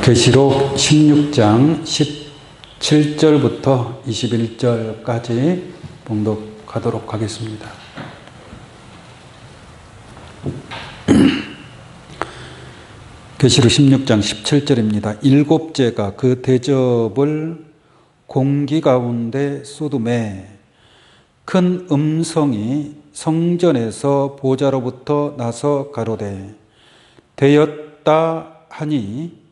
계시록 16장 17절부터 21절까지 봉독하도록 하겠습니다. 계시록 16장 17절입니다. 일곱째가 그 대접을 공기 가운데 쏟음에 큰 음성이 성전에서 보좌로부터 나서 가로되 되었다 하니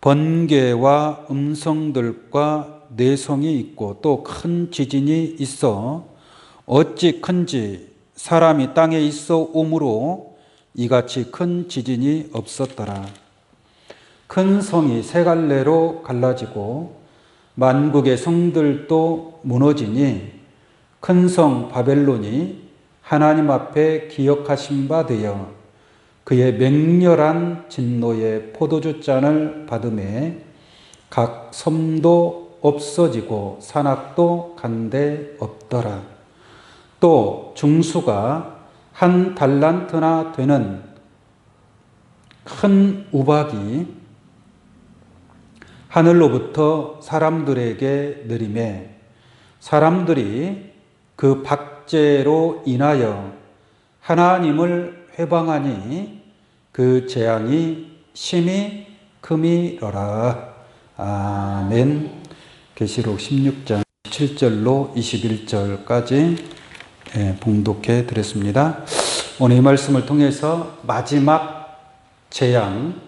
번개와 음성들과 내성이 있고 또 큰 지진이 있어 어찌 큰지 사람이 땅에 있어 오므로 이같이 큰 지진이 없었더라. 큰 성이 세 갈래로 갈라지고 만국의 성들도 무너지니 큰 성 바벨론이 하나님 앞에 기억하신 바 되어 그의 맹렬한 진노의 포도주 잔을 받음에 각 섬도 없어지고 산악도 간데 없더라. 또 중수가 한 달란트나 되는 큰 우박이 하늘로부터 사람들에게 내리매 사람들이 그 박제로 인하여 하나님을 회방하니 그 재앙이 심히 큼이러라. 아멘. 계시록 16장 7절로 21절까지 봉독해 드렸습니다. 오늘 이 말씀을 통해서 마지막 재앙,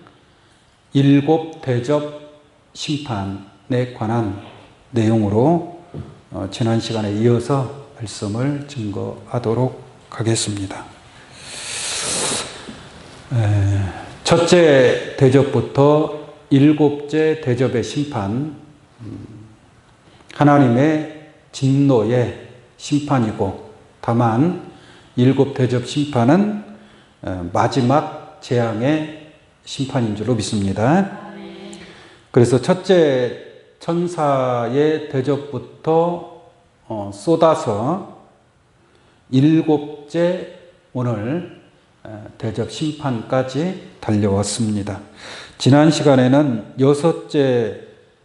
일곱 대접 심판에 관한 내용으로 지난 시간에 이어서 말씀을 증거하도록 하겠습니다. 첫째 대접부터 일곱째 대접의 심판, 하나님의 진노의 심판이고 다만 일곱 대접 심판은 마지막 재앙의 심판인 줄로 믿습니다. 그래서 첫째 천사의 대접부터 쏟아서 일곱째 오늘 대접 심판까지 달려왔습니다. 지난 시간에는 여섯째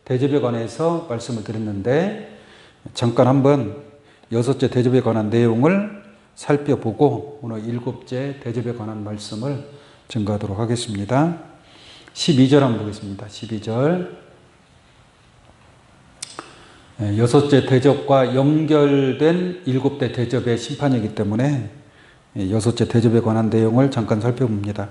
대접에 관해서 말씀을 드렸는데 잠깐 한번 여섯째 대접에 관한 내용을 살펴보고 오늘 일곱째 대접에 관한 말씀을 증거하도록 하겠습니다. 12절 한번 보겠습니다. 12절. 여섯째 대접과 연결된 일곱째 대접의 심판이기 때문에 여섯째 대접에 관한 내용을 잠깐 살펴봅니다.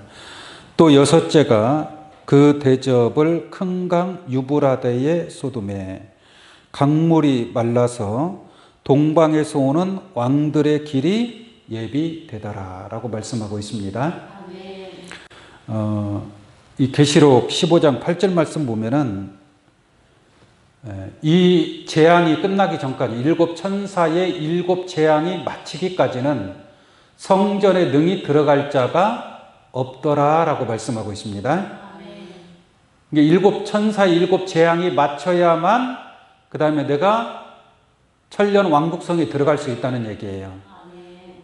또 여섯째가 그 대접을 큰 강 유브라데에 쏟음에 강물이 말라서 동방에서 오는 왕들의 길이 예비되더라 라고 말씀하고 있습니다. 이 계시록 15장 8절 말씀 보면은 이 재앙이 끝나기 전까지 일곱 천사의 일곱 재앙이 마치기까지는 성전에 능히 들어갈 자가 없더라 라고 말씀하고 있습니다. 일곱 천사의 일곱 재앙이 마쳐야만 그 다음에 내가 천년 왕국성에 들어갈 수 있다는 얘기예요.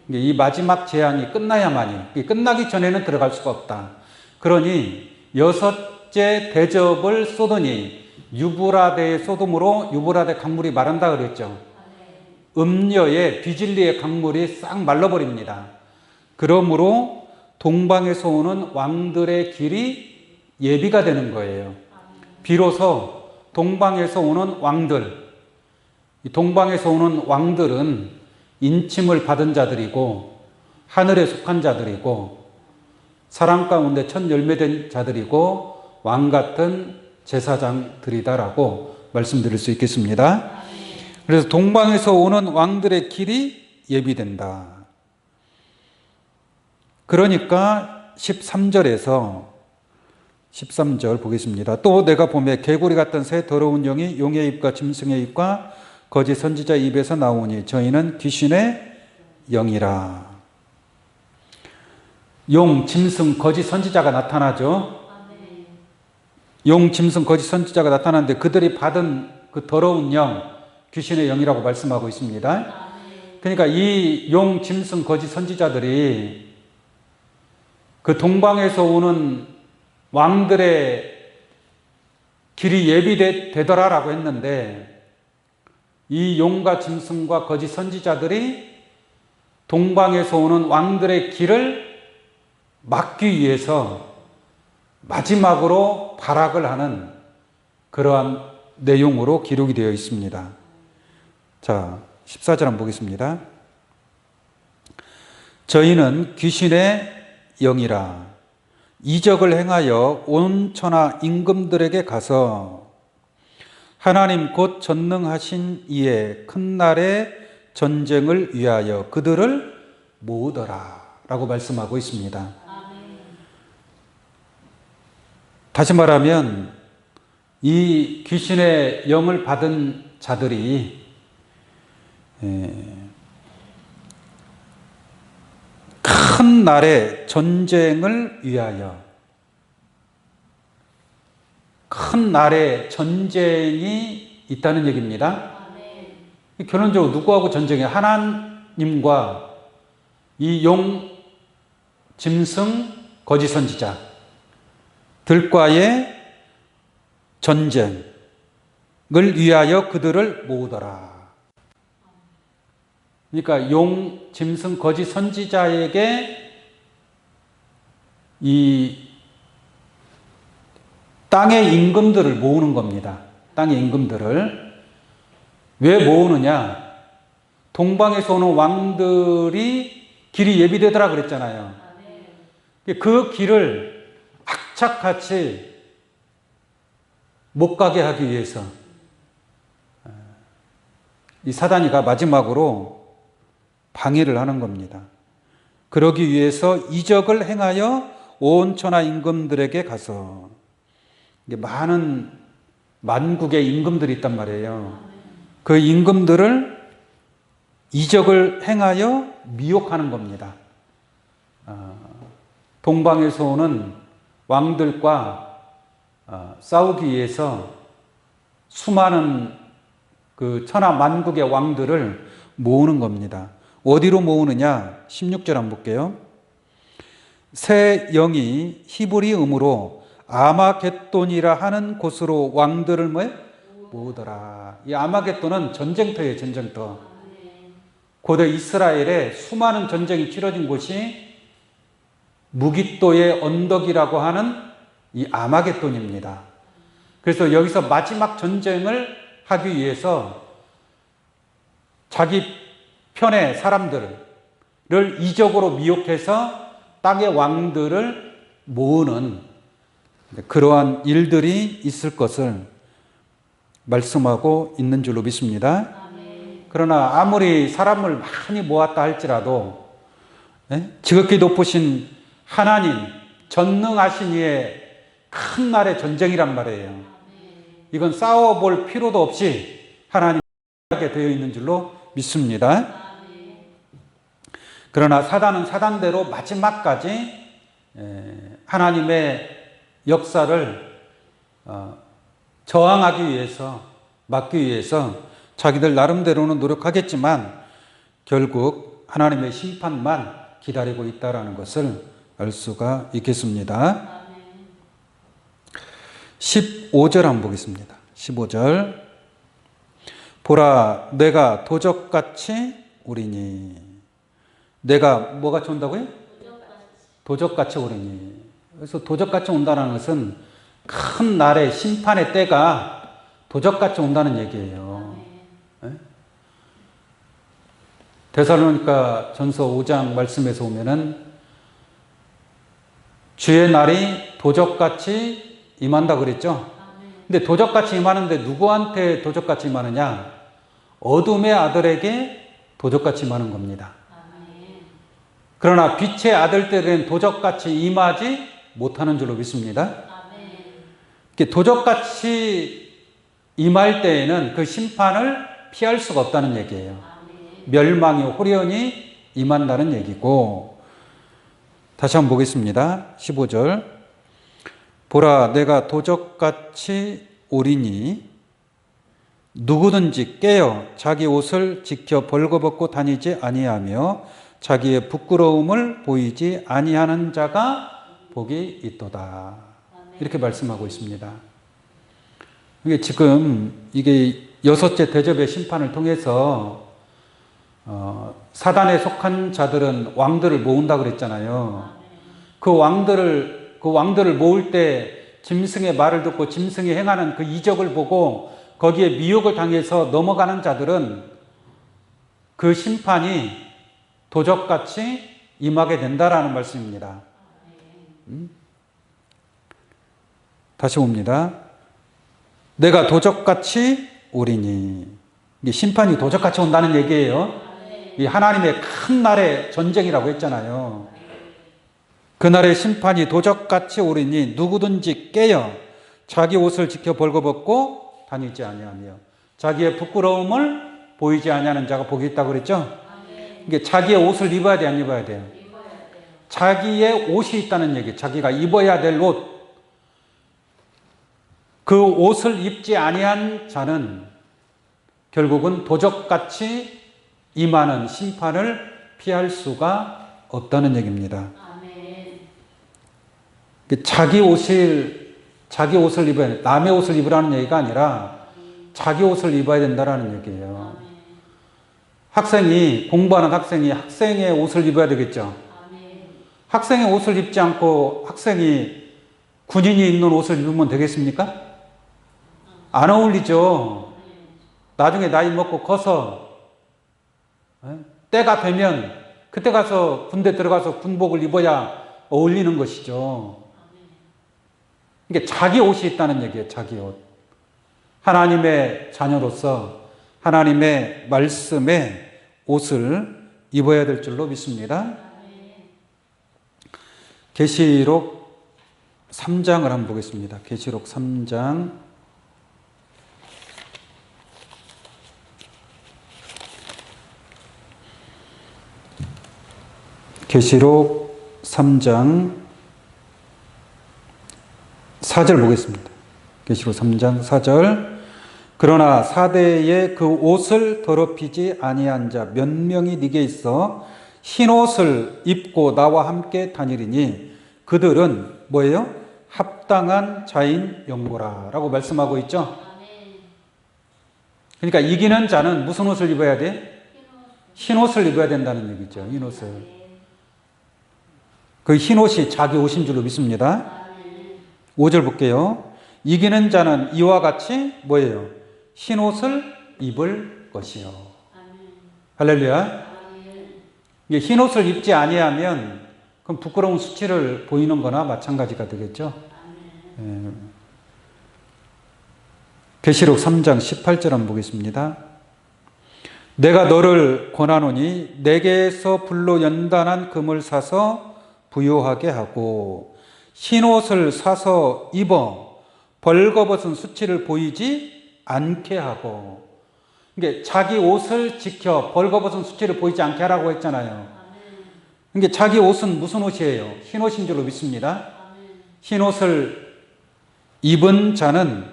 이 마지막 재앙이 끝나야만이, 끝나기 전에는 들어갈 수가 없다. 그러니 여섯째 대접을 쏟으니 유브라데에 쏟음으로 유브라데 강물이 마른다 그랬죠. 음녀의 비질리의 강물이 싹 말라버립니다. 그러므로 동방에서 오는 왕들의 길이 예비가 되는 거예요. 비로소 동방에서 오는 왕들, 동방에서 오는 왕들은 인침을 받은 자들이고 하늘에 속한 자들이고 사람 가운데 첫 열매된 자들이고 왕 같은 제사장들이다라고 말씀드릴 수 있겠습니다. 그래서 동방에서 오는 왕들의 길이 예비된다. 그러니까 13절 보겠습니다. 또 내가 보매 개구리 같은 새 더러운 영이 용의 입과 짐승의 입과 거짓 선지자 입에서 나오니 저희는 귀신의 영이라. 용, 짐승, 거짓 선지자가 나타나죠. 용, 짐승, 거짓 선지자가 나타나는데 그들이 받은 그 더러운 영, 귀신의 영이라고 말씀하고 있습니다. 그러니까 이 용, 짐승, 거짓 선지자들이 그 동방에서 오는 왕들의 길이 예비되더라라고 했는데 이 용과 짐승과 거짓 선지자들이 동방에서 오는 왕들의 길을 막기 위해서 마지막으로 발악을 하는 그러한 내용으로 기록이 되어 있습니다. 자, 14절 한번 보겠습니다. 저희는 귀신의 영이라 이적을 행하여 온 천하 임금들에게 가서 하나님 곧 전능하신 이의 큰 날의 전쟁을 위하여 그들을 모으더라 라고 말씀하고 있습니다. 다시 말하면 이 귀신의 영을 받은 자들이 큰 날의 전쟁을 위하여, 큰 날의 전쟁이 있다는 얘기입니다. 결론적으로 누구하고 전쟁이에요? 하나님과 이 용, 짐승, 거짓 선지자들과의 전쟁을 위하여 그들을 모으더라. 그러니까 용, 짐승, 거짓 선지자에게 이 땅의 임금들을 모으는 겁니다. 땅의 임금들을. 왜 모으느냐? 동방에서 오는 왕들이 길이 예비되더라 그랬잖아요. 그 길을 악착같이 못 가게 하기 위해서 이 사단이가 마지막으로 방해를 하는 겁니다. 그러기 위해서 이적을 행하여 온 천하 임금들에게 가서, 많은 만국의 임금들이 있단 말이에요. 그 임금들을 이적을 행하여 미혹하는 겁니다. 동방에서 오는 왕들과 싸우기 위해서 수많은 그 천하 만국의 왕들을 모으는 겁니다. 어디로 모으느냐? 16절 한번 볼게요. 새 영이 히브리 음으로 아마겟돈이라 하는 곳으로 왕들을 모으더라. 이 아마겟돈은 전쟁터예요, 전쟁터. 고대 이스라엘에 수많은 전쟁이 치러진 곳이 무깃도의 언덕이라고 하는 이 아마겟돈입니다. 그래서 여기서 마지막 전쟁을 하기 위해서 자기 편의 사람들을 이적으로 미혹해서 땅의 왕들을 모으는 그러한 일들이 있을 것을 말씀하고 있는 줄로 믿습니다. 그러나 아무리 사람을 많이 모았다 할지라도 지극히 높으신 하나님, 전능하신 이의 큰 날의 전쟁이란 말이에요. 이건 싸워볼 필요도 없이 하나님이 하게 되어 있는 줄로 믿습니다. 그러나 사단은 사단대로 마지막까지 하나님의 역사를 저항하기 위해서, 막기 위해서 자기들 나름대로는 노력하겠지만 결국 하나님의 심판만 기다리고 있다는 것을 알 수가 있겠습니다. 15절 한번 보겠습니다. 15절. 보라, 내가 도적같이 오리니. 내가 뭐같이 온다고요? 도적같이 오리니. 그래서 도적같이 온다는 것은 큰 날의 심판의 때가 도적같이 온다는 얘기예요. 데살로니가 전서 5장 말씀에서 보면은 주의 날이 도적같이 임한다 그랬죠. 근데 도적같이 임하는데 누구한테 도적같이 임하느냐? 어둠의 아들에게 도적같이 임하는 겁니다. 그러나 빛의 아들들은 도적같이 임하지 못하는 줄로 믿습니다. 도적같이 임할 때에는 그 심판을 피할 수가 없다는 얘기예요. 멸망이 호련히 임한다는 얘기고, 다시 한번 보겠습니다. 15절. 보라, 내가 도적같이 오리니 누구든지 깨어 자기 옷을 지켜 벌거벗고 다니지 아니하며 자기의 부끄러움을 보이지 아니하는 자가 복이 있도다. 이렇게 말씀하고 있습니다. 이게 지금 이게 여섯째 대접의 심판을 통해서 사단에 속한 자들은 왕들을 모은다 그랬잖아요. 그 왕들을 모을 때 짐승의 말을 듣고 짐승이 행하는 그 이적을 보고 거기에 미혹을 당해서 넘어가는 자들은 그 심판이 도적같이 임하게 된다라는 말씀입니다. 다시 봅니다. 내가 도적같이 오리니. 이게 심판이 도적같이 온다는 얘기예요. 이 하나님의 큰 날의 전쟁이라고 했잖아요. 그날의 심판이 도적같이 오리니 누구든지 깨어 자기 옷을 지켜 벌거벗고 다니지 아니하며 자기의 부끄러움을 보이지 아니하는 자가 복이 있다고 그랬죠? 이게 자기의 옷을 입어야 돼, 안 입어야 돼요? 자기의 옷이 있다는 얘기, 자기가 입어야 될 옷. 그 옷을 입지 아니한 자는 결국은 도적같이 임하는 심판을 피할 수가 없다는 얘기입니다. 자기 옷을 입어야 돼. 남의 옷을 입으라는 얘기가 아니라 자기 옷을 입어야 된다는 얘기예요. 공부하는 학생이 학생의 옷을 입어야 되겠죠. 학생의 옷을 입지 않고 학생이 군인이 입는 옷을 입으면 되겠습니까? 안 어울리죠. 나중에 나이 먹고 커서 때가 되면 그때 가서 군대 들어가서 군복을 입어야 어울리는 것이죠. 이게 자기 옷이 있다는 얘기예요. 자기 옷. 하나님의 자녀로서 하나님의 말씀에 옷을 입어야 될 줄로 믿습니다. 계시록 3장을 한번 보겠습니다. 계시록 3장. 계시록 3장 4절 보겠습니다. 계시록 3장 4절. 그러나 사대에 그 옷을 더럽히지 아니한 자 몇 명이 네게 있어 흰 옷을 입고 나와 함께 다니리니 그들은 뭐예요? 합당한 자인 영모라 라고 말씀하고 있죠. 그러니까 이기는 자는 무슨 옷을 입어야 돼? 흰 옷을 입어야 된다는 얘기죠. 흰 옷을. 그 흰 옷이 자기 옷인 줄로 믿습니다. 5절 볼게요. 이기는 자는 이와 같이 뭐예요? 흰 옷을 입을 것이요. 할렐루야. 흰 옷을 입지 아니하면 그럼 부끄러운 수치를 보이는 거나 마찬가지가 되겠죠. 계시록 3장 18절 한번 보겠습니다. 내가 너를 권하노니 내게서 불로 연단한 금을 사서 부요하게 하고 흰 옷을 사서 입어 벌거벗은 수치를 보이지 않게 하고. 이게 자기 옷을 지켜 벌거벗은 수치를 보이지 않게 하라고 했잖아요. 이게 자기 옷은 무슨 옷이에요? 흰 옷인 줄로 믿습니다. 흰 옷을 입은 자는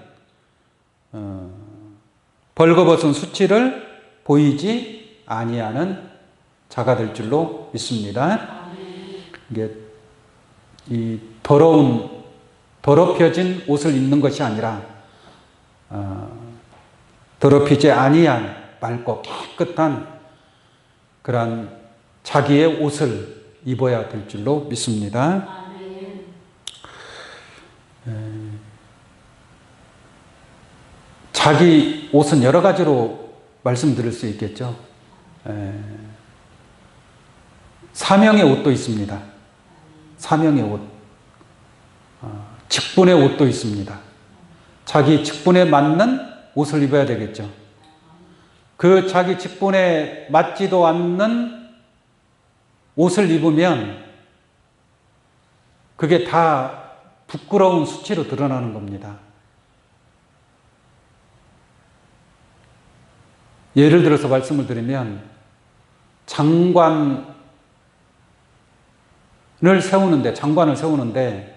벌거벗은 수치를 보이지 아니하는 자가 될 줄로 믿습니다. 이게 이 더럽혀진 옷을 입는 것이 아니라 더럽히지 아니한 맑고 깨끗한 그러한 자기의 옷을 입어야 될 줄로 믿습니다. 자기 옷은 여러 가지로 말씀드릴 수 있겠죠. 사명의 옷도 있습니다. 사명의 옷. 직분의 옷도 있습니다. 자기 직분에 맞는 옷을 입어야 되겠죠. 그 자기 직분에 맞지도 않는 옷을 입으면 그게 다 부끄러운 수치로 드러나는 겁니다. 예를 들어서 말씀을 드리면 장관을 세우는데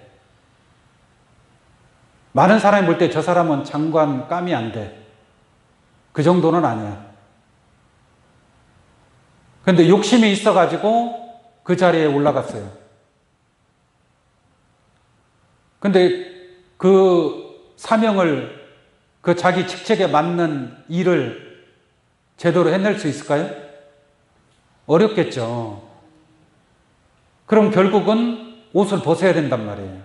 많은 사람이 볼 때 저 사람은 장관감이 안 돼. 그 정도는 아니야. 그런데 욕심이 있어가지고 그 자리에 올라갔어요. 근데 그 사명을 그 자기 직책에 맞는 일을 제대로 해낼 수 있을까요? 어렵겠죠. 그럼 결국은 옷을 벗어야 된단 말이에요.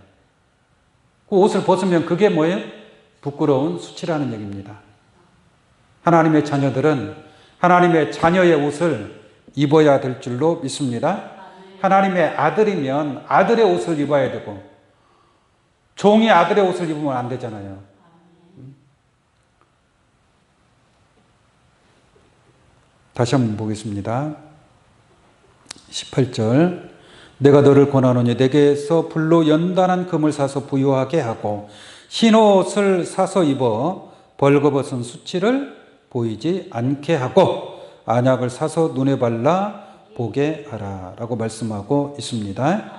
그 옷을 벗으면 그게 뭐예요? 부끄러운 수치라는 얘기입니다. 하나님의 자녀들은 하나님의 자녀의 옷을 입어야 될 줄로 믿습니다. 하나님의 아들이면 아들의 옷을 입어야 되고 종이 아들의 옷을 입으면 안 되잖아요. 다시 한번 보겠습니다. 18절 내가 너를 권하노니 내게서 불로 연단한 금을 사서 부유하게 하고 흰옷을 사서 입어 벌거벗은 수치를 보이지 않게 하고 안약을 사서 눈에 발라 보게 하라 라고 말씀하고 있습니다.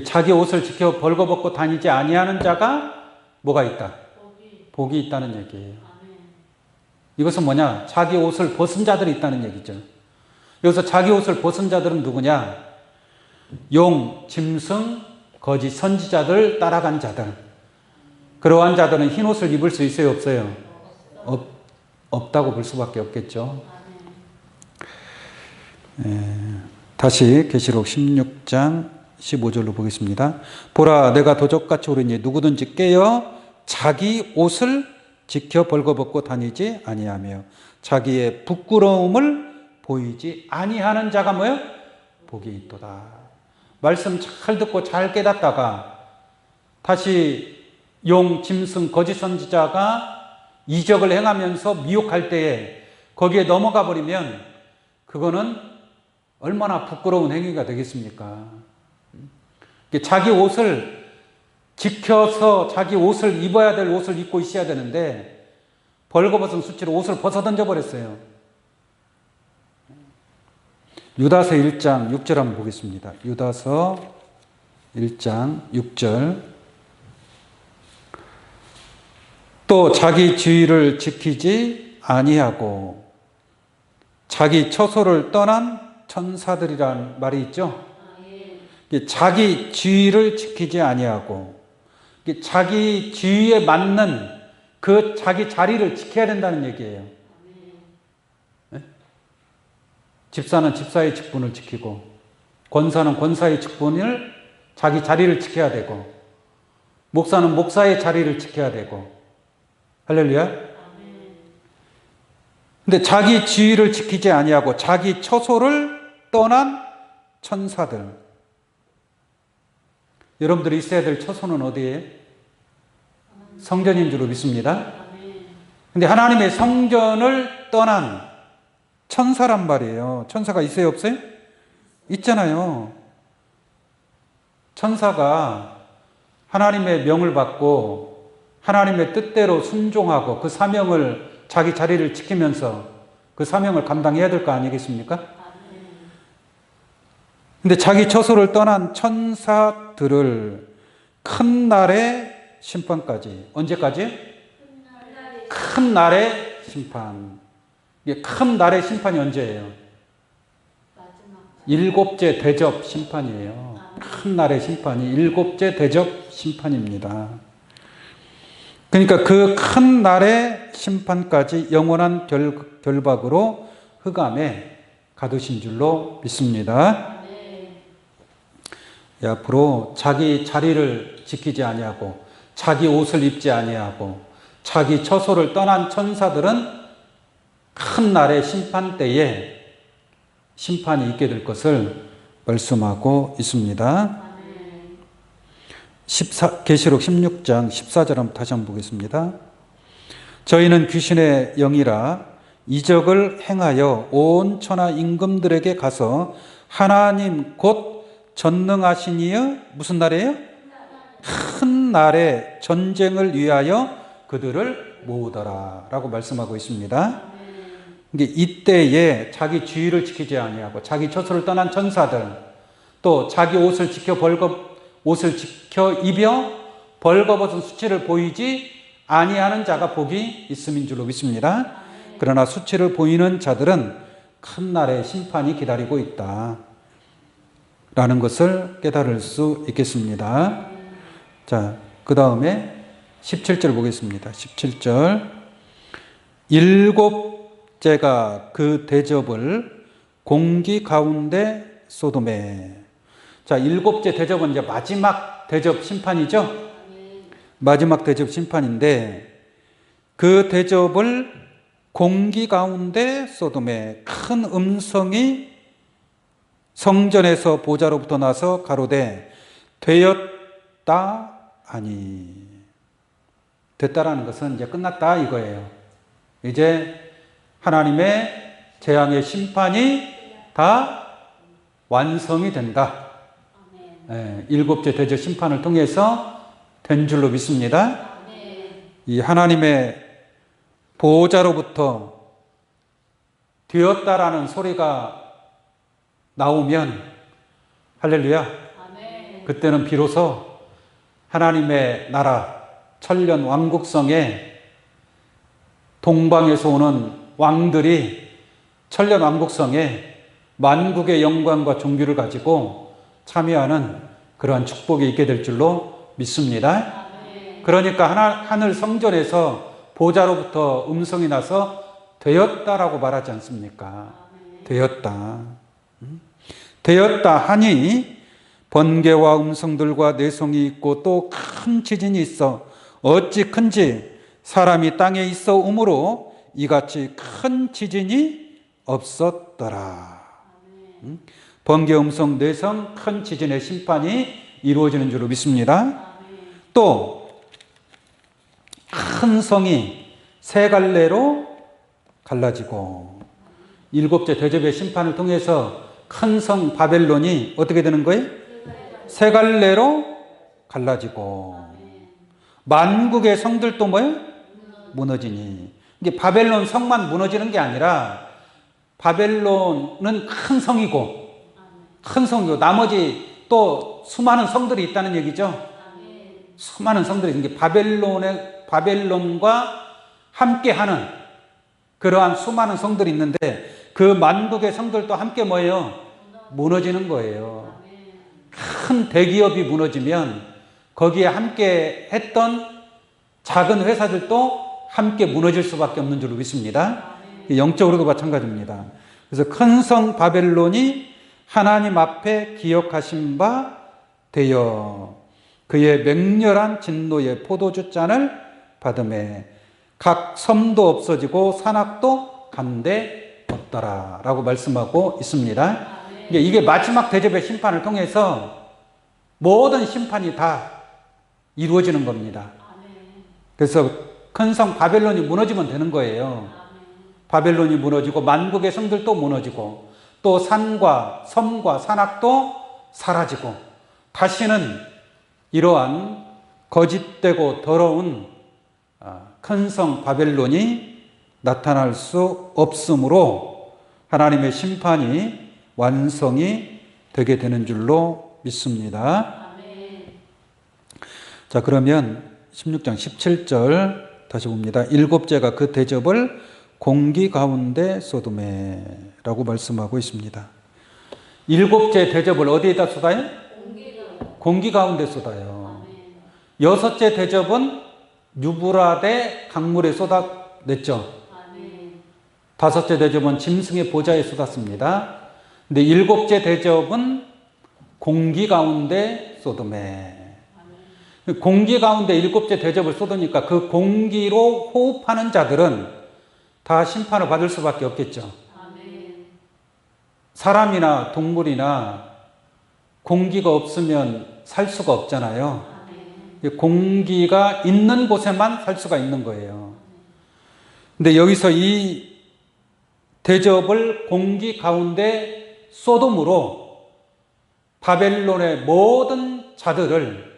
자기 옷을 지켜 벌거벗고 다니지 아니하는 자가 뭐가 있다? 복이 있다는 얘기예요. 이것은 뭐냐? 자기 옷을 벗은 자들이 있다는 얘기죠. 여기서 자기 옷을 벗은 자들은 누구냐? 용, 짐승, 거짓 선지자들 따라간 자들. 그러한 자들은 흰 옷을 입을 수 있어요? 없어요? 없다고 볼 수밖에 없겠죠. 다시 계시록 16장 15절로 보겠습니다. 보라 내가 도적같이 오르니 누구든지 깨어 자기 옷을 지켜 벌거벗고 다니지 아니하며 자기의 부끄러움을 보이지 아니하는 자가 뭐예요? 복이 있도다. 말씀 잘 듣고 잘 깨닫다가 다시 용, 짐승, 거짓 선지자가 이적을 행하면서 미혹할 때에 거기에 넘어가 버리면 그거는 얼마나 부끄러운 행위가 되겠습니까? 자기 옷을 지켜서 자기 옷을 입어야 될 옷을 입고 있어야 되는데 벌거벗은 수치로 옷을 벗어 던져버렸어요. 유다서 1장 6절 한번 보겠습니다. 유다서 1장 6절 또 자기 지위를 지키지 아니하고 자기 처소를 떠난 천사들이란 말이 있죠. 자기 지위를 지키지 아니하고 자기 지위에 맞는 그 자기 자리를 지켜야 된다는 얘기예요. 네? 집사는 집사의 직분을 지키고 권사는 권사의 직분을 자기 자리를 지켜야 되고 목사는 목사의 자리를 지켜야 되고 할렐루야. 근데 자기 지위를 지키지 아니하고 자기 처소를 떠난 천사들. 여러분들이 있어야 될 처소는 어디예요? 성전인 줄로 믿습니다. 근데 하나님의 성전을 떠난 천사란 말이에요. 천사가 있어요, 없어요? 있잖아요. 천사가 하나님의 명을 받고 하나님의 뜻대로 순종하고 그 사명을 자기 자리를 지키면서 그 사명을 감당해야 될 거 아니겠습니까? 근데 자기 처소를 떠난 천사들을 큰 날의 심판까지. 언제까지? 큰 날의 심판. 이게 큰 날의 심판이 언제예요? 일곱째 대접 심판이에요. 큰 날의 심판이 일곱째 대접 심판입니다. 그러니까 그 큰 날의 심판까지 영원한 결박으로 흑암에 가두신 줄로 믿습니다. 앞으로 자기 자리를 지키지 아니하고 자기 옷을 입지 아니하고 자기 처소를 떠난 천사들은 큰 날의 심판 때에 심판이 있게 될 것을 말씀하고 있습니다. 계시록 16장 14절 한번 다시 한번 보겠습니다. 저희는 귀신의 영이라 이적을 행하여 온 천하 임금들에게 가서 하나님 곧 전능하신 이의 무슨 날이에요? 큰 날의 전쟁을 위하여 그들을 모으더라 라고 말씀하고 있습니다. 이때에 자기 주의를 지키지 아니하고 자기 처소를 떠난 천사들 또 자기 옷을 지켜 입어 벌거벗은 수치를 보이지 아니하는 자가 복이 있음인 줄로 믿습니다. 그러나 수치를 보이는 자들은 큰 날의 심판이 기다리고 있다 라는 것을 깨달을 수 있겠습니다. 자, 그 다음에 17절 보겠습니다. 17절 일곱째가 그 대접을 공기 가운데 소돔에. 자, 일곱째 대접은 이제 마지막 대접 심판이죠. 마지막 대접 심판인데 그 대접을 공기 가운데 소돔에 큰 음성이 성전에서 보좌로부터 나서 가로되 되었다 하니. 됐다라는 것은 이제 끝났다 이거예요. 이제 하나님의 재앙의 심판이 다 완성이 된다. 일곱째 대접 심판을 통해서 된 줄로 믿습니다. 이 하나님의 보호자로부터 되었다라는 소리가 나오면 할렐루야. 그때는 비로소 하나님의 나라 천년 왕국성에 동방에서 오는 왕들이 천년 왕국성에 만국의 영광과 존귀를 가지고 참여하는 그러한 축복이 있게 될 줄로 믿습니다. 그러니까 하늘 성전에서 보좌로부터 음성이 나서 되었다라고 말하지 않습니까? 되었다. 되었다 하니 번개와 음성들과 내성이 있고 또 큰 지진이 있어 어찌 큰지 사람이 땅에 있어 오므로 이같이 큰 지진이 없었더라. 번개, 음성, 내성, 큰 지진의 심판이 이루어지는 줄로 믿습니다. 또 큰 성이 세 갈래로 갈라지고 일곱째 대접의 심판을 통해서 큰 성 바벨론이 어떻게 되는 거예요? 세 갈래로 갈라지고 만국의 성들도 뭐예요? 무너지니. 이게 바벨론 성만 무너지는 게 아니라 바벨론은 큰 성이고 나머지 또 수많은 성들이 있다는 얘기죠. 수많은 성들이 이게 바벨론과 함께하는 그러한 수많은 성들이 있는데 그 만국의 성들도 함께 뭐예요? 무너지는 거예요. 큰 대기업이 무너지면 거기에 함께 했던 작은 회사들도 함께 무너질 수밖에 없는 줄로 믿습니다. 영적으로도 마찬가지입니다. 그래서 큰 성 바벨론이 하나님 앞에 기억하신 바 되어 그의 맹렬한 진노의 포도주 잔을 받음에 각 섬도 없어지고 산악도 간데 없더라 라고 말씀하고 있습니다. 이게 마지막 대접의 심판을 통해서 모든 심판이 다 이루어지는 겁니다. 그래서 큰 성 바벨론이 무너지면 되는 거예요. 바벨론이 무너지고 만국의 성들도 무너지고 또 산과 섬과 산악도 사라지고 다시는 이러한 거짓되고 더러운 큰 성 바벨론이 나타날 수 없으므로 하나님의 심판이 완성이 되게 되는 줄로 믿습니다. 자, 그러면 16장 17절 다시 봅니다. 일곱째가 그 대접을 공기 가운데 소돔에 라고 말씀하고 있습니다. 일곱째 대접을 어디에다 쏟아요? 공기 가운데 쏟아요. 여섯째 대접은 유브라데 강물에 쏟아냈죠. 다섯째 대접은 짐승의 보좌에 쏟았습니다. 근데 일곱째 대접은 공기 가운데 소돔에. 공기 가운데 일곱째 대접을 쏟으니까 그 공기로 호흡하는 자들은 다 심판을 받을 수밖에 없겠죠. 사람이나 동물이나 공기가 없으면 살 수가 없잖아요. 공기가 있는 곳에만 살 수가 있는 거예요. 근데 여기서 이 대접을 공기 가운데 소돔으로 바벨론의 모든 자들을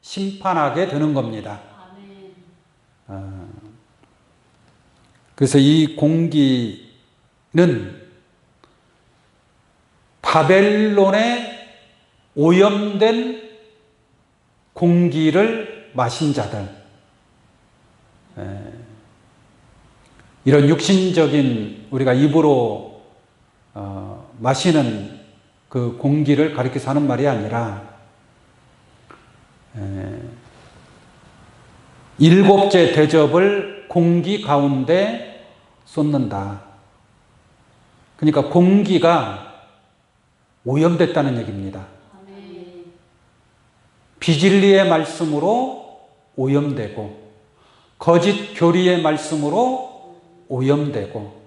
심판하게 되는 겁니다. 그래서 이 공기는 바벨론의 오염된 공기를 마신 자들, 이런 육신적인 우리가 입으로 마시는 그 공기를 가리켜서 하는 말이 아니라 일곱째 대접을 공기 가운데 쏟는다. 그러니까 공기가 오염됐다는 얘기입니다. 비진리의 말씀으로 오염되고 거짓 교리의 말씀으로 오염되고,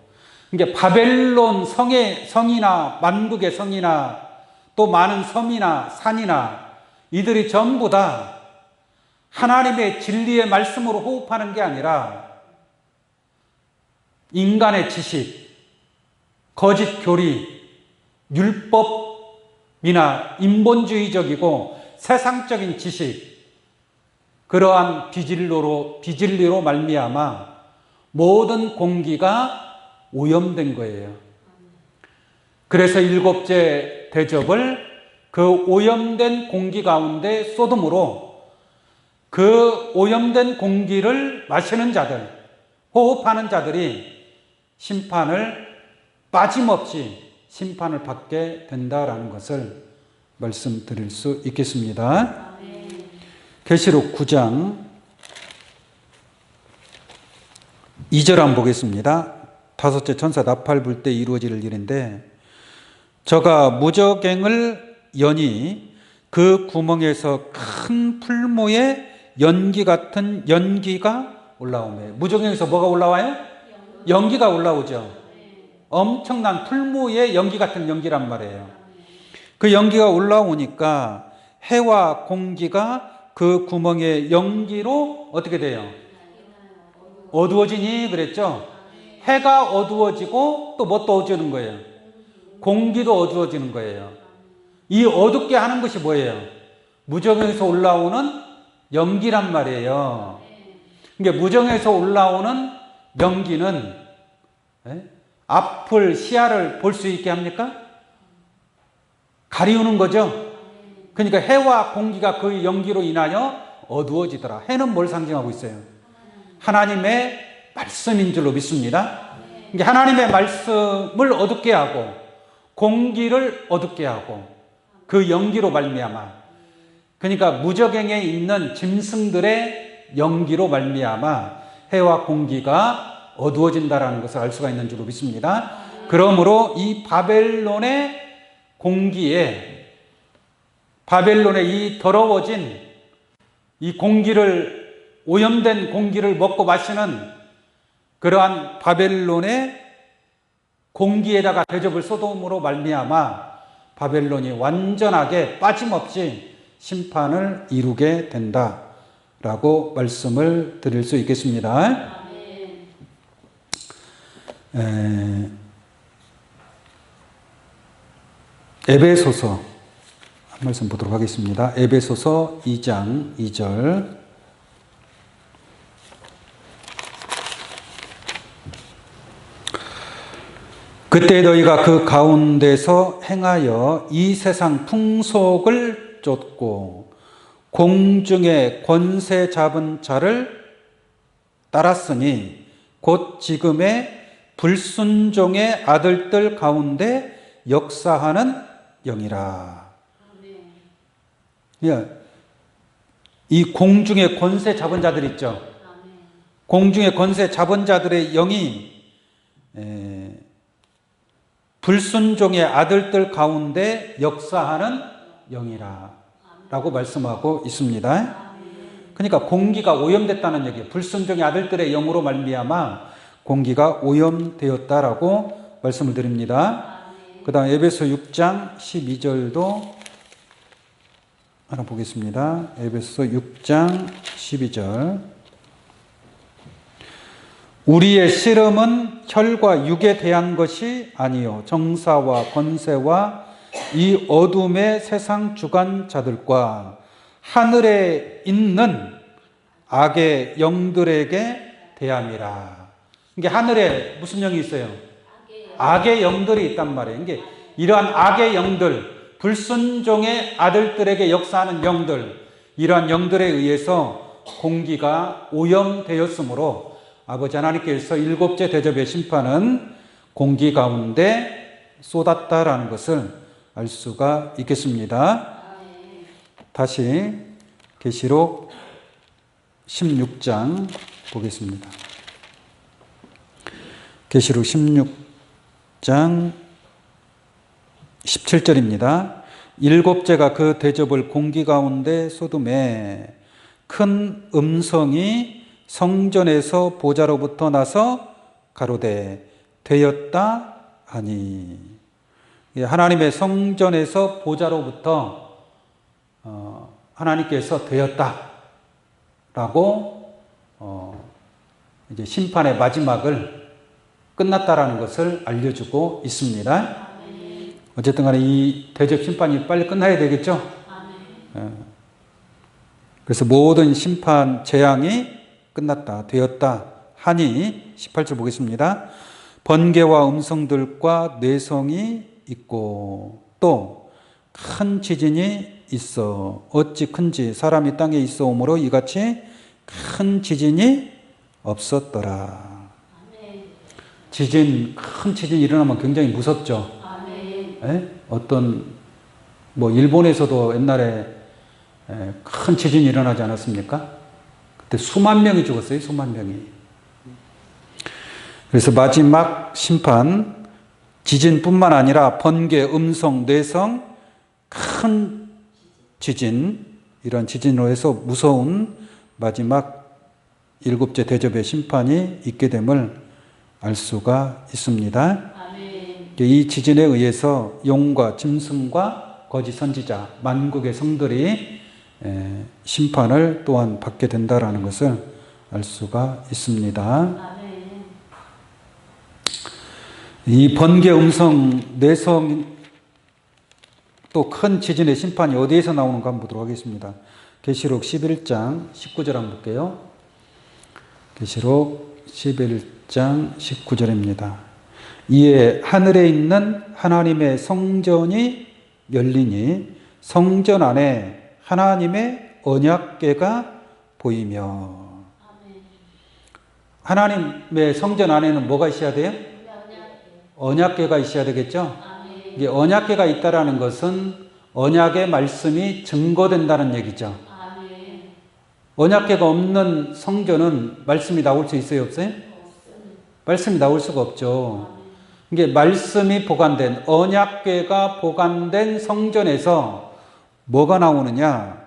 이게 바벨론 성이나 만국의 성이나 또 많은 섬이나 산이나 이들이 전부 다 하나님의 진리의 말씀으로 호흡하는 게 아니라 인간의 지식, 거짓 교리, 율법이나 인본주의적이고 세상적인 지식, 그러한 비진리로 말미암아 모든 공기가 오염된 거예요. 그래서 일곱째 대접을 그 오염된 공기 가운데 쏟음으로 그 오염된 공기를 마시는 자들, 호흡하는 자들이 빠짐없이 심판을 받게 된다라는 것을 말씀드릴 수 있겠습니다. 계시록 9장 2절 한번 보겠습니다. 다섯째 천사 나팔 불 때 이루어질 일인데, 저가 무저갱을 여니 그 구멍에서 큰 풀무에 연기 같은 연기가 올라오며, 무저갱에서 뭐가 올라와요? 연기가 올라오죠. 엄청난 풀무에 연기 같은 연기란 말이에요. 그 연기가 올라오니까 해와 공기가 그 구멍의 연기로 어떻게 돼요? 어두워지니 그랬죠? 해가 어두워지고 또 뭣도 어두워지는 거예요? 공기도 어두워지는 거예요. 이 어둡게 하는 것이 뭐예요? 무정에서 올라오는 연기란 말이에요. 그러니까 무정에서 올라오는 연기는 앞을, 시야를 볼 수 있게 합니까? 가리우는 거죠. 그러니까 해와 공기가 그 연기로 인하여 어두워지더라. 해는 뭘 상징하고 있어요? 하나님의 말씀인 줄로 믿습니다. 그러니까 하나님의 말씀을 어둡게 하고 공기를 어둡게 하고 그 연기로 말미암아, 그러니까 무저갱에 있는 짐승들의 연기로 말미암아 해와 공기가 어두워진다라는 것을 알 수가 있는 줄로 믿습니다. 그러므로 이 바벨론의 공기에, 바벨론의 이 더러워진 이 공기를, 오염된 공기를 먹고 마시는 그러한 바벨론의 공기에다가 대접을 쏟음으로 말미암아 바벨론이 완전하게 빠짐없이 심판을 이루게 된다라고 말씀을 드릴 수 있겠습니다. 에베소서 한 말씀 보도록 하겠습니다. 에베소서 2장 2절. 그때 너희가 그 가운데서 행하여 이 세상 풍속을 쫓고 공중의 권세 잡은 자를 따랐으니 곧 지금의 불순종의 아들들 가운데 역사하는 영이라. 이 공중의 권세 잡은 자들 있죠. 공중의 권세 잡은 자들의 영이 불순종의 아들들 가운데 역사하는 영이라 라고 말씀하고 있습니다. 그러니까 공기가 오염됐다는 얘기예요. 불순종의 아들들의 영으로 말미암아 공기가 오염되었다라고 말씀을 드립니다. 그 다음 에베소 6장 12절도 하나 보겠습니다. 에베소 6장 12절. 우리의 씨름은 혈과 육에 대한 것이 아니요 정사와 권세와 이 어둠의 세상 주관자들과 하늘에 있는 악의 영들에게 대함이라. 이게 하늘에 무슨 영이 있어요? 악의 영들이 있단 말이에요. 이게 이러한 악의 영들, 불순종의 아들들에게 역사하는 영들, 이러한 영들에 의해서 공기가 오염되었으므로 아버지 하나님께서 일곱째 대접의 심판은 공기 가운데 쏟았다라는 것을 알 수가 있겠습니다. 다시 계시록 16장 보겠습니다. 계시록 16장 17절입니다. 일곱째가 그 대접을 공기 가운데 쏟음에 큰 음성이 성전에서 보좌로부터 나서 가로되 되었다 하니, 하나님의 성전에서 보좌로부터 하나님께서 되었다라고 이제 심판의 마지막을 끝났다라는 것을 알려주고 있습니다. 어쨌든 간에 이 대접 심판이 빨리 끝나야 되겠죠? 그래서 모든 심판 재앙이 끝났다, 되었다 하니 18절 보겠습니다. 번개와 음성들과 뇌성이 있고 또 큰 지진이 있어. 어찌 큰지 사람이 땅에 있어 오므로 이같이 큰 지진이 없었더라. 지진, 큰 지진이 일어나면 굉장히 무섭죠. 어떤 일본에서도 옛날에 큰 지진이 일어나지 않았습니까? 그때 수만 명이 죽었어요. 수만 명이. 그래서 마지막 심판, 지진뿐만 아니라 번개, 음성, 뇌성, 큰 지진, 이런 지진으로 해서 무서운 마지막 일곱째 대접의 심판이 있게 됨을 알 수가 있습니다. 이 지진에 의해서 용과 짐승과 거짓 선지자, 만국의 성들이 심판을 또한 받게 된다라는 것을 알 수가 있습니다. 이 번개, 음성, 뇌성, 또 큰 지진의 심판이 어디에서 나오는가 한번 보도록 하겠습니다. 계시록 11장 19절 한번 볼게요. 계시록 11장 19절입니다. 이에 하늘에 있는 하나님의 성전이 열리니 성전 안에 하나님의 언약궤가 보이며. 하나님의 성전 안에는 뭐가 있어야 돼요? 언약궤가 있어야 되겠죠? 이게 언약궤가 있다라는 것은 언약의 말씀이 증거된다는 얘기죠. 언약궤가 없는 성전은 말씀이 나올 수 있어요, 없어요? 말씀이 나올 수가 없죠. 이게 말씀이 보관된, 언약궤가 보관된 성전에서 뭐가 나오느냐?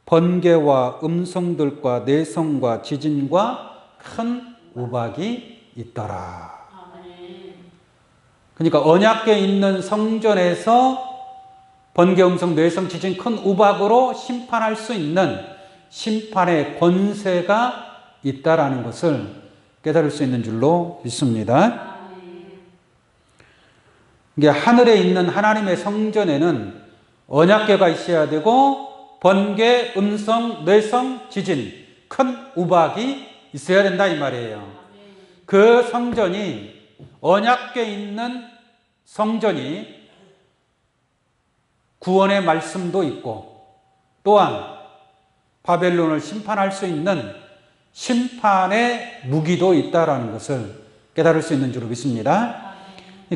번개와 음성들과 뇌성과 지진과 큰 우박이 있더라. 그러니까 언약궤 있는 성전에서 번개, 음성, 뇌성, 지진, 큰 우박으로 심판할 수 있는 심판의 권세가 있다라는 것을 깨달을 수 있는 줄로 믿습니다. 이게 하늘에 있는 하나님의 성전에는 언약궤가 있어야 되고 번개, 음성, 뇌성, 지진, 큰 우박이 있어야 된다 이 말이에요. 그 성전이, 언약궤 있는 성전이 구원의 말씀도 있고 또한 바벨론을 심판할 수 있는 심판의 무기도 있다라는 것을 깨달을 수 있는 줄로 믿습니다.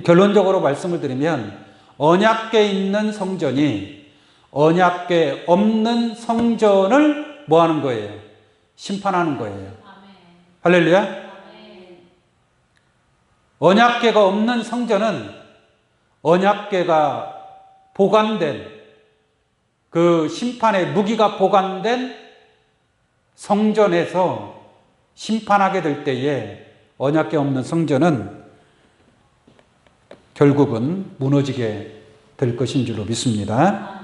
결론적으로 말씀을 드리면 언약궤 있는 성전이 언약궤 없는 성전을 뭐 하는 거예요? 심판하는 거예요. 할렐루야. 언약궤가 없는 성전은 언약궤가 보관된, 그 심판의 무기가 보관된 성전에서 심판하게 될 때에 언약궤 없는 성전은 결국은 무너지게 될 것인 줄로 믿습니다.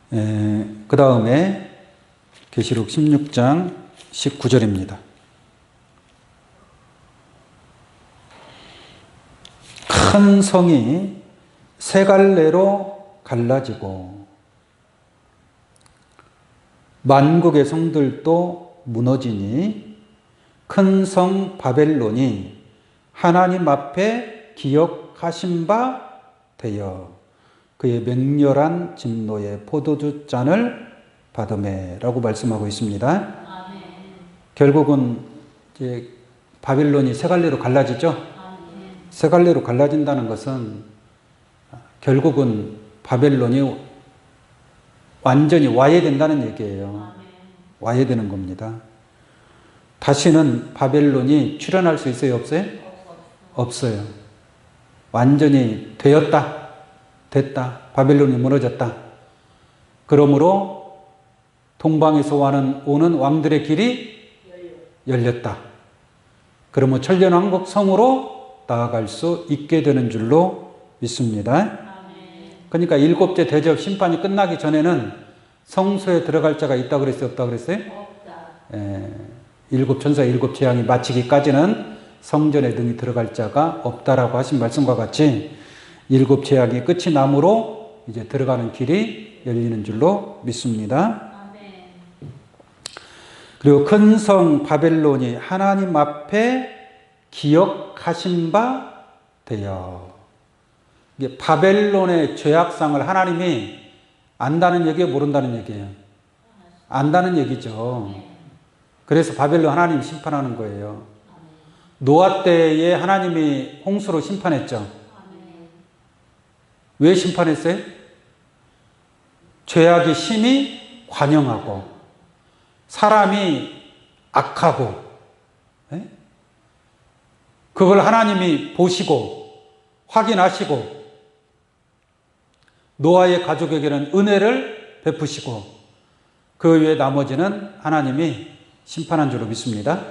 그 다음에 계시록 16장 19절입니다. 큰 성이 세 갈래로 갈라지고 만국의 성들도 무너지니 큰 성 바벨론이 하나님 앞에 기억하신 바 되어 그의 맹렬한 진노의 포도주 잔을 받으매라고 말씀하고 있습니다. 아멘. 결국은 이제 바벨론이 세 갈래로 갈라지죠. 아멘. 세 갈래로 갈라진다는 것은 결국은 바벨론이 완전히 와해된다는 얘기예요. 아멘. 와해되는 겁니다. 다시는 바벨론이 출현할 수 있어요, 없어요? 없어요. 완전히 되었다, 됐다, 바벨론이 무너졌다. 그러므로 동방에서 오는 왕들의 길이 열렸다. 그러면 천년왕국 성으로 나아갈 수 있게 되는 줄로 믿습니다. 그러니까 일곱째 대접 심판이 끝나기 전에는 성소에 들어갈 자가 있다고 그랬어요? 없다고 그랬어요? 없다. 일곱 천사 일곱 재앙이 마치기까지는 성전에 등이 들어갈 자가 없다라고 하신 말씀과 같이 일곱 재앙이 끝이 남으로 이제 들어가는 길이 열리는 줄로 믿습니다. 그리고 큰 성 바벨론이 하나님 앞에 기억하신 바 되어. 이게 바벨론의 죄악상을 하나님이 안다는 얘기예요, 모른다는 얘기예요? 안다는 얘기죠. 그래서 바벨론 하나님이 심판하는 거예요. 노아 때에 하나님이 홍수로 심판했죠. 왜 심판했어요? 죄악이 심히 관영하고 사람이 악하고, 그걸 하나님이 보시고 확인하시고 노아의 가족에게는 은혜를 베푸시고 그 외에 나머지는 하나님이 심판한 줄로 믿습니다.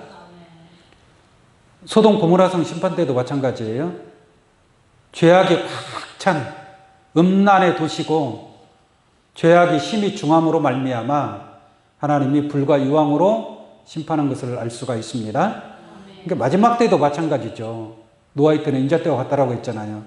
소돔 고모라성 심판 때도 마찬가지예요. 죄악이 꽉 찬 음란의 도시고 죄악이 심히 중함으로 말미암아 하나님이 불과 유황으로 심판한 것을 알 수가 있습니다. 그러니까 마지막 때도 마찬가지죠. 노아의 때는 인자 때와 같다라고 했잖아요.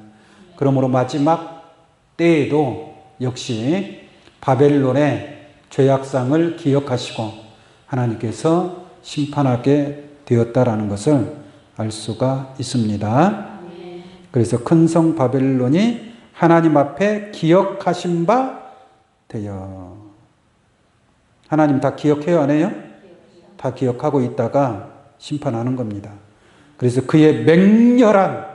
그러므로 마지막 때에도 역시 바벨론의 죄악상을 기억하시고 하나님께서 심판하게 되었다라는 것을 알 수가 있습니다. 그래서 큰 성 바벨론이 하나님 앞에 기억하신 바 되어. 하나님 다 기억해요, 안 해요? 다 기억하고 있다가 심판하는 겁니다. 그래서 그의 맹렬한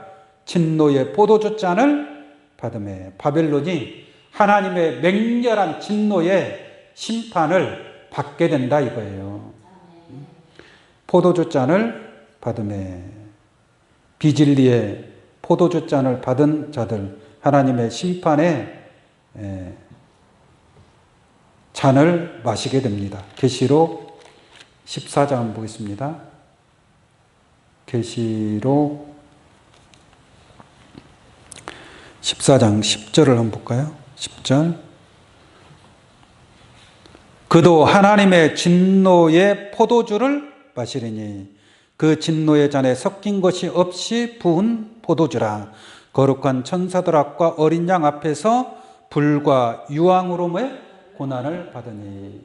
진노의 포도주 잔을 받음에 바벨론이 하나님의 맹렬한 진노의 심판을 받게 된다 이거예요. 포도주 잔을 받음에 비진리의 포도주 잔을 받은 자들 하나님의 심판의 잔을 마시게 됩니다. 계시록 14장 보겠습니다. 계시록 14장 10절을 한번 볼까요? 10절. 그도 하나님의 진노의 포도주를 마시리니 그 진노의 잔에 섞인 것이 없이 부은 포도주라. 거룩한 천사들 앞과 어린 양 앞에서 불과 유황으로 고난을 받으니.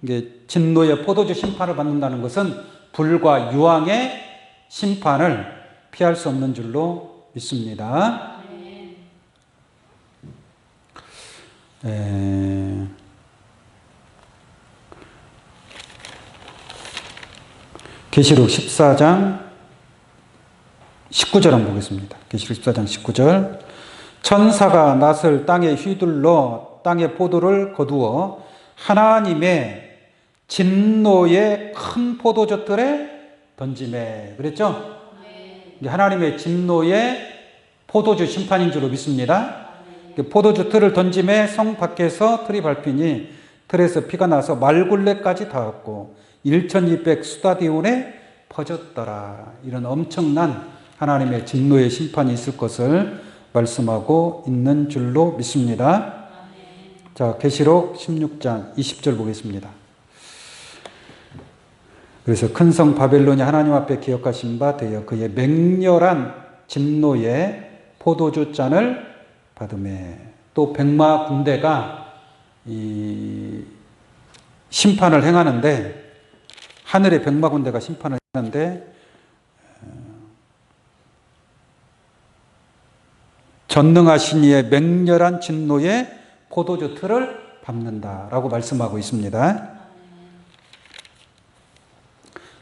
이게 진노의 포도주 심판을 받는다는 것은 불과 유황의 심판을 피할 수 없는 줄로 믿습니다. 계시록 14장 19절 한번 보겠습니다. 계시록 14장 19절. 천사가 낫을 땅에 휘둘러 땅의 포도를 거두어 하나님의 진노의 큰 포도젖들에 던짐에. 그랬죠? 하나님의 진노의 포도주 심판인 줄로 믿습니다. 포도주 틀을 던짐에 성 밖에서 틀이 밟히니 틀에서 피가 나서 말굴레까지 닿았고 1200 수다디온에 퍼졌더라. 이런 엄청난 하나님의 진노의 심판이 있을 것을 말씀하고 있는 줄로 믿습니다. 자, 계시록 16장 20절 보겠습니다. 그래서 큰 성 바벨론이 하나님 앞에 기억하신 바 되어 그의 맹렬한 진노의 포도주 잔을 받음에. 또 백마 군대가 이 심판을 행하는데 하늘의 백마 군대가 심판을 하는데 전능하신 이의 맹렬한 진노의 포도주 틀을 밟는다라고 말씀하고 있습니다.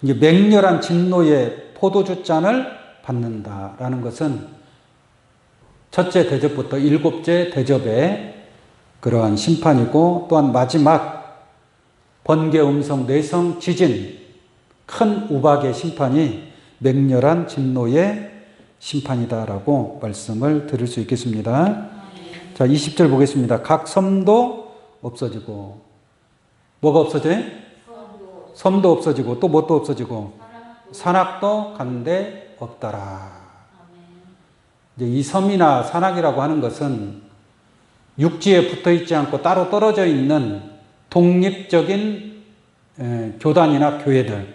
이제 맹렬한 진노의 포도주 잔을 받는다라는 것은 첫째 대접부터 일곱째 대접의 그러한 심판이고 또한 마지막 번개, 음성, 내성, 지진 큰 우박의 심판이 맹렬한 진노의 심판이다라고 말씀을 드릴 수 있겠습니다. 자, 20절 보겠습니다. 각 섬도 없어지고, 뭐가 없어져요? 섬도 없어지고, 또 뭣도 없어지고, 산악도 간데 없더라. 이제 이 섬이나 산악이라고 하는 것은 육지에 붙어 있지 않고 따로 떨어져 있는 독립적인 교단이나 교회들,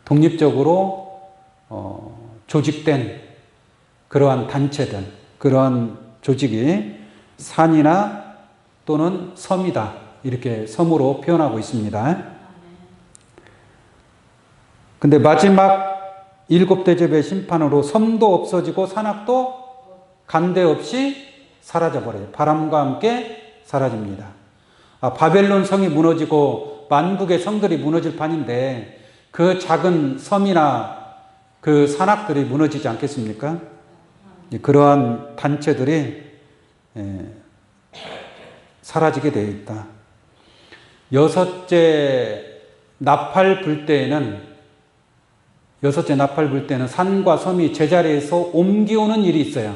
독립적으로 조직된 그러한 단체들, 그러한 조직이 산이나 또는 섬이다, 이렇게 섬으로 표현하고 있습니다. 근데 마지막 7 대접의 심판으로 섬도 없어지고 산악도 간데 없이 사라져버려요. 바람과 함께 사라집니다. 바벨론 성이 무너지고 만국의 성들이 무너질 판인데 그 작은 섬이나 그 산악들이 무너지지 않겠습니까? 그러한 단체들이 사라지게 되어 있다. 6째 나팔 불 때에는 산과 섬이 제자리에서 옮기오는 일이 있어요.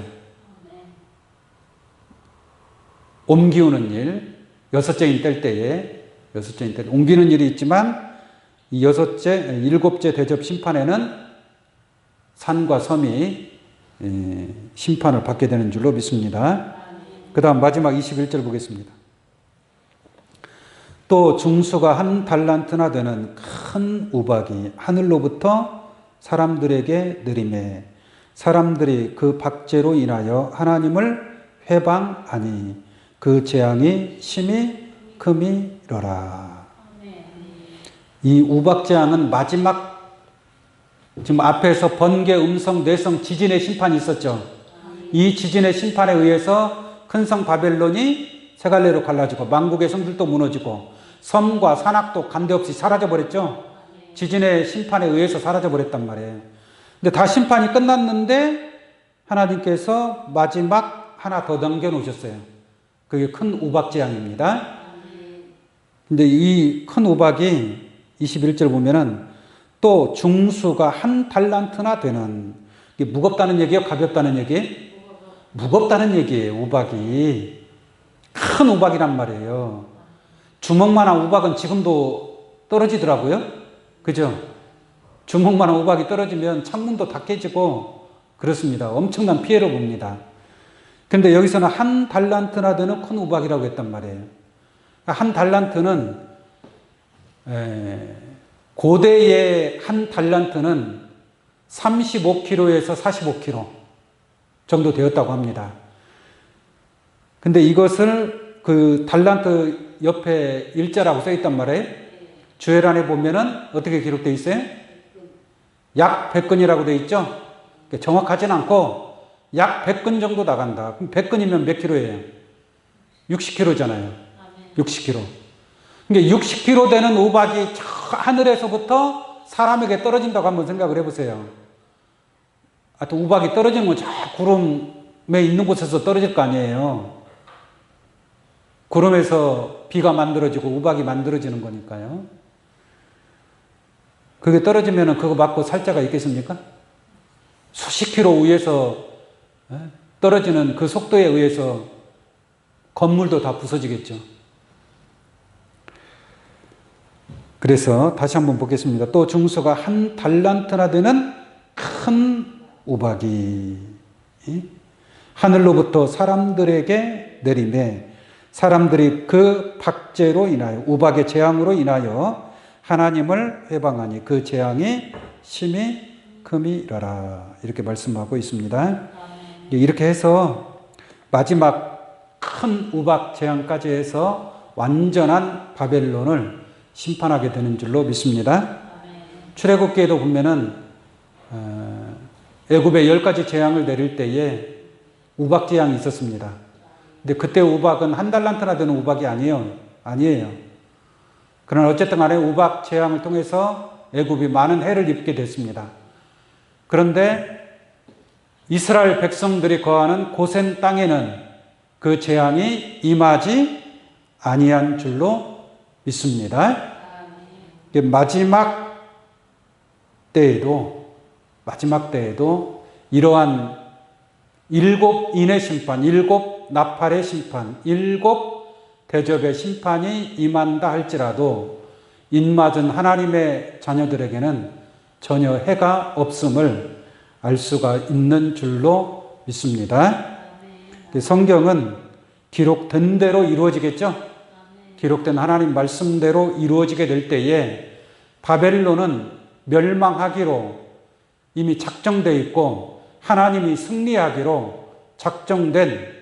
옮기오는 일, 6째인 뗄 때에 옮기는 일이 있지만 이 7째 대접 심판에는 산과 섬이 심판을 받게 되는 줄로 믿습니다. 그 다음 마지막 21절 보겠습니다. 또 중수가 1 달란트나 되는 큰 우박이 하늘로부터 사람들에게 내리매 사람들이 그 박제로 인하여 하나님을 회방하니 그 재앙이 심히 큼이러라. 이 우박재앙은 마지막, 지금 앞에서 번개, 음성, 뇌성, 지진의 심판이 있었죠. 이 지진의 심판에 의해서 큰 성 바벨론이 세 갈래로 갈라지고 만국의 성들도 무너지고 섬과 산악도 간데없이 사라져버렸죠. 지진의 심판에 의해서 사라져버렸단 말이에요. 근데 다 심판이 끝났는데 하나님께서 마지막 하나 더 남겨놓으셨어요. 그게 큰 우박재앙입니다. 근데 이 큰 우박이 21절 보면은 또 중수가 1 달란트나 되는, 이게 무겁다는 얘기예요? 가볍다는 얘기? 무겁다는 얘기예요. 우박이. 큰 우박이란 말이에요. 주먹만한 우박은 지금도 떨어지더라고요. 그죠? 주먹만한 우박이 떨어지면 창문도 다 깨지고 그렇습니다. 엄청난 피해를 봅니다. 근데 여기서는 1 달란트나 되는 큰 우박이라고 했단 말이에요. 1 달란트는 고대의 1 달란트는 35kg에서 45kg 정도 되었다고 합니다. 근데 이것을 그 달란트 옆에 일자라고 써 있단 말이에요. 주애란에 보면은 어떻게 기록되어 있어요? 약 100근이라고 되어 있죠? 정확하진 않고 약 100근 정도 나간다. 그럼 100근이면 몇 킬로예요? 60kg잖아요. 60kg. 그러니까 60kg 되는 우박이 저 하늘에서부터 사람에게 떨어진다고 한번 생각을 해보세요. 하여튼 우박이 떨어지는 건 저 구름에 있는 곳에서 떨어질 거 아니에요. 구름에서 비가 만들어지고 우박이 만들어지는 거니까요. 그게 떨어지면 그거 맞고 살 자가 있겠습니까? 수십 킬로 위에서 떨어지는 그 속도에 의해서 건물도 다 부서지겠죠. 그래서 다시 한번 보겠습니다. 또 중수가 1 달란트나 되는 큰 우박이 하늘로부터 사람들에게 내리매 사람들이 그 박제로 인하여 우박의 재앙으로 인하여 하나님을 회방하니 그 재앙이 심히 큼이러라. 이렇게 말씀하고 있습니다. 이렇게 해서 마지막 큰 우박 재앙까지 해서 완전한 바벨론을 심판하게 되는 줄로 믿습니다. 출애굽기에도 보면은 애굽에 10가지 재앙을 내릴 때에 우박 재앙이 있었습니다. 근데 그때 우박은 1 달란트나 되는 우박이 아니에요. 그러나 어쨌든 간에 우박 재앙을 통해서 애굽이 많은 해를 입게 됐습니다. 그런데 이스라엘 백성들이 거하는 고센 땅에는 그 재앙이 임하지 아니한 줄로 믿습니다. 마지막 때에도 이러한 7 인의 심판, 7 나팔의 심판, 7 대접의 심판이 임한다 할지라도 인맞은 하나님의 자녀들에게는 전혀 해가 없음을 알 수가 있는 줄로 믿습니다. 성경은 기록된 대로 이루어지겠죠? 기록된 하나님 말씀대로 이루어지게 될 때에 바벨론은 멸망하기로 이미 작정되어 있고 하나님이 승리하기로 작정된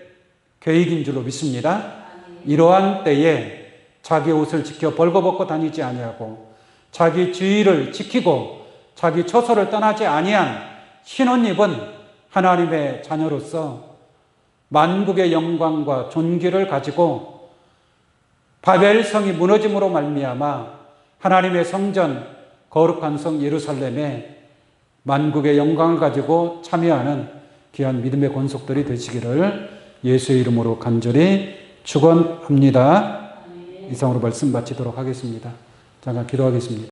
계획인 줄로 믿습니다. 이러한 때에 자기 옷을 지켜 벌거벗고 다니지 아니하고 자기 주의를 지키고 자기 처소를 떠나지 아니한 신혼 입은 하나님의 자녀로서 만국의 영광과 존귀를 가지고 바벨성이 무너짐으로 말미암아 하나님의 성전 거룩한 성 예루살렘에 만국의 영광을 가지고 참여하는 귀한 믿음의 권속들이 되시기를 예수의 이름으로 간절히 축원합니다. 이상으로 말씀 마치도록 하겠습니다. 잠깐 기도하겠습니다.